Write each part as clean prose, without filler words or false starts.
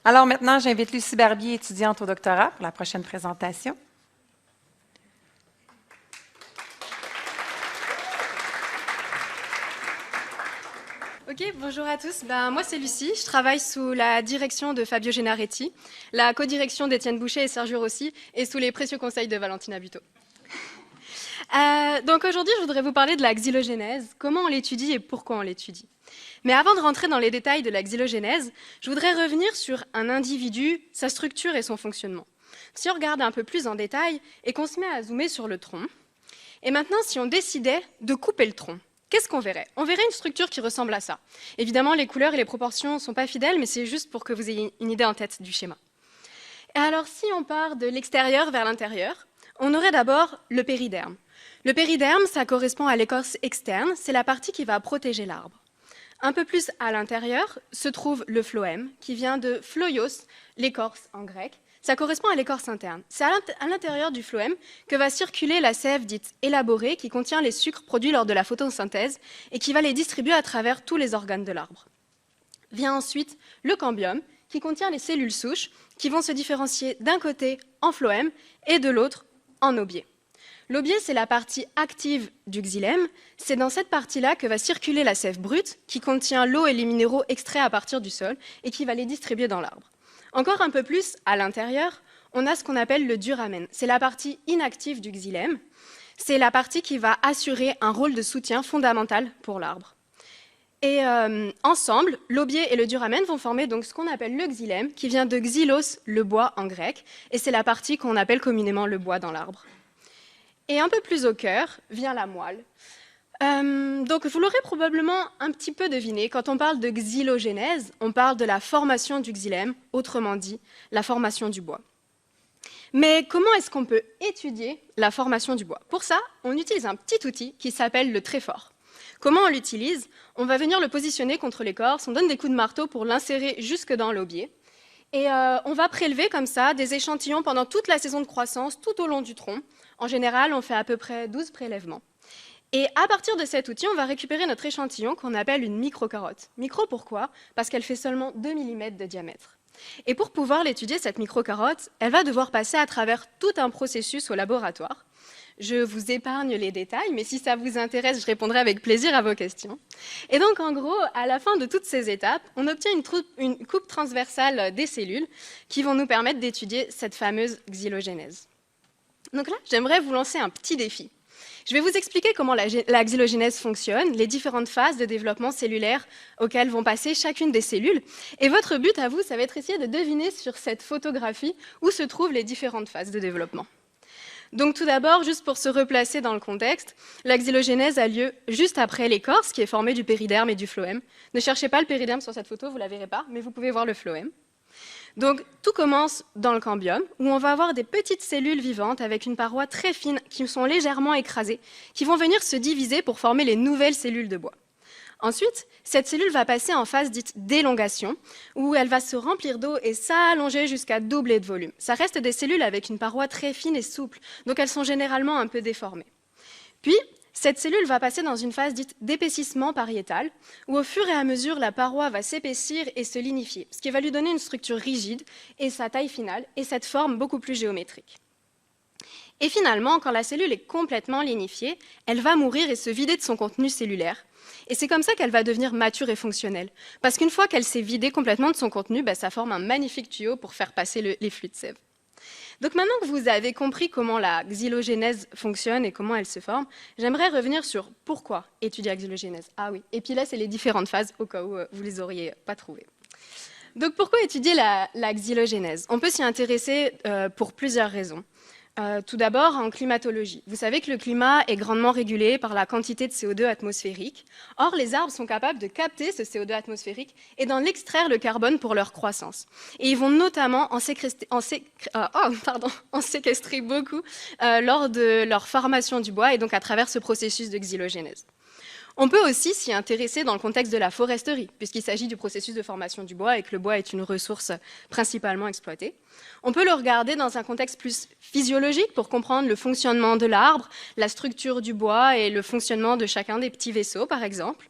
Alors maintenant, j'invite Lucie Barbier, étudiante au doctorat, pour la prochaine présentation. Ok, bonjour à tous. Moi, c'est Lucie. Je travaille sous la direction de Fabio Genaretti, la co-direction d'Étienne Boucher et Sergio Rossi, et sous les précieux conseils de Valentina Buteau. Donc aujourd'hui, je voudrais vous parler de la xylogénèse, comment on l'étudie et pourquoi on l'étudie. Mais avant de rentrer dans les détails de la xylogénèse, je voudrais revenir sur un individu, sa structure et son fonctionnement. Si on regarde un peu plus en détail et qu'on se met à zoomer sur le tronc, et maintenant, si on décidait de couper le tronc, qu'est-ce qu'on verrait? On verrait une structure qui ressemble à ça. Évidemment, les couleurs et les proportions ne sont pas fidèles, mais c'est juste pour que vous ayez une idée en tête du schéma. Et alors, si on part de l'extérieur vers l'intérieur, on aurait d'abord le périderme. Le périderme, ça correspond à l'écorce externe, c'est la partie qui va protéger l'arbre. Un peu plus à l'intérieur se trouve le phloème, qui vient de phloios, l'écorce en grec. Ça correspond à l'écorce interne. C'est à l'intérieur du phloème que va circuler la sève dite élaborée, qui contient les sucres produits lors de la photosynthèse et qui va les distribuer à travers tous les organes de l'arbre. Vient ensuite le cambium, qui contient les cellules souches, qui vont se différencier d'un côté en phloème et de l'autre en aubier. L'aubier, c'est la partie active du xylème. C'est dans cette partie-là que va circuler la sève brute, qui contient l'eau et les minéraux extraits à partir du sol, et qui va les distribuer dans l'arbre. Encore un peu plus à l'intérieur, on a ce qu'on appelle le duramen. C'est la partie inactive du xylème. C'est la partie qui va assurer un rôle de soutien fondamental pour l'arbre. Et ensemble, l'aubier et le duramen vont former donc ce qu'on appelle le xylème, qui vient de xylos, le bois en grec, et c'est la partie qu'on appelle communément le bois dans l'arbre. Et un peu plus au cœur vient la moelle. Donc vous l'aurez probablement un petit peu deviné, quand on parle de xylogénèse, on parle de la formation du xylème, autrement dit, la formation du bois. Mais comment est-ce qu'on peut étudier la formation du bois? Pour ça, on utilise un petit outil qui s'appelle le tréfort. Comment on l'utilise? On va venir le positionner contre l'écorce, on donne des coups de marteau pour l'insérer jusque dans l'aubier. Et on va prélever comme ça des échantillons pendant toute la saison de croissance, tout au long du tronc. En général, on fait à peu près 12 prélèvements. Et à partir de cet outil, on va récupérer notre échantillon qu'on appelle une microcarotte. Micro pourquoi? Parce qu'elle fait seulement 2 mm de diamètre. Et pour pouvoir l'étudier, cette microcarotte, elle va devoir passer à travers tout un processus au laboratoire. Je vous épargne les détails, mais si ça vous intéresse, je répondrai avec plaisir à vos questions. Et donc, en gros, à la fin de toutes ces étapes, on obtient une coupe transversale des cellules qui vont nous permettre d'étudier cette fameuse xylogénèse. Donc là, j'aimerais vous lancer un petit défi. Je vais vous expliquer comment la xylogénèse fonctionne, les différentes phases de développement cellulaire auxquelles vont passer chacune des cellules. Et votre but à vous, ça va être essayer de deviner sur cette photographie où se trouvent les différentes phases de développement. Donc tout d'abord, juste pour se replacer dans le contexte, la xylogénèse a lieu juste après l'écorce qui est formée du périderme et du phloème. Ne cherchez pas le périderme sur cette photo, vous ne la verrez pas, mais vous pouvez voir le phloème. Donc tout commence dans le cambium, où on va avoir des petites cellules vivantes avec une paroi très fine qui sont légèrement écrasées, qui vont venir se diviser pour former les nouvelles cellules de bois. Ensuite, cette cellule va passer en phase dite d'élongation, où elle va se remplir d'eau et s'allonger jusqu'à doubler de volume. Ça reste des cellules avec une paroi très fine et souple, donc elles sont généralement un peu déformées. Puis, cette cellule va passer dans une phase dite d'épaississement pariétal, où au fur et à mesure, la paroi va s'épaissir et se lignifier, ce qui va lui donner une structure rigide et sa taille finale, et cette forme beaucoup plus géométrique. Et finalement, quand la cellule est complètement lignifiée, elle va mourir et se vider de son contenu cellulaire. Et c'est comme ça qu'elle va devenir mature et fonctionnelle. Parce qu'une fois qu'elle s'est vidée complètement de son contenu, ça forme un magnifique tuyau pour faire passer les flux de sève. Donc maintenant que vous avez compris comment la xylogénèse fonctionne et comment elle se forme, j'aimerais revenir sur pourquoi étudier la xylogénèse. Ah oui, et puis là, c'est les différentes phases au cas où vous ne les auriez pas trouvées. Donc pourquoi étudier la xylogénèse? On peut s'y intéresser pour plusieurs raisons. Tout d'abord, en climatologie. Vous savez que le climat est grandement régulé par la quantité de CO2 atmosphérique. Or, les arbres sont capables de capter ce CO2 atmosphérique et d'en extraire le carbone pour leur croissance. Et ils vont notamment en séquestrer beaucoup lors de leur formation du bois et donc à travers ce processus de xylogénèse. On peut aussi s'y intéresser dans le contexte de la foresterie, puisqu'il s'agit du processus de formation du bois et que le bois est une ressource principalement exploitée. On peut le regarder dans un contexte plus physiologique pour comprendre le fonctionnement de l'arbre, la structure du bois et le fonctionnement de chacun des petits vaisseaux, par exemple.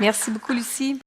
Merci beaucoup, Lucie.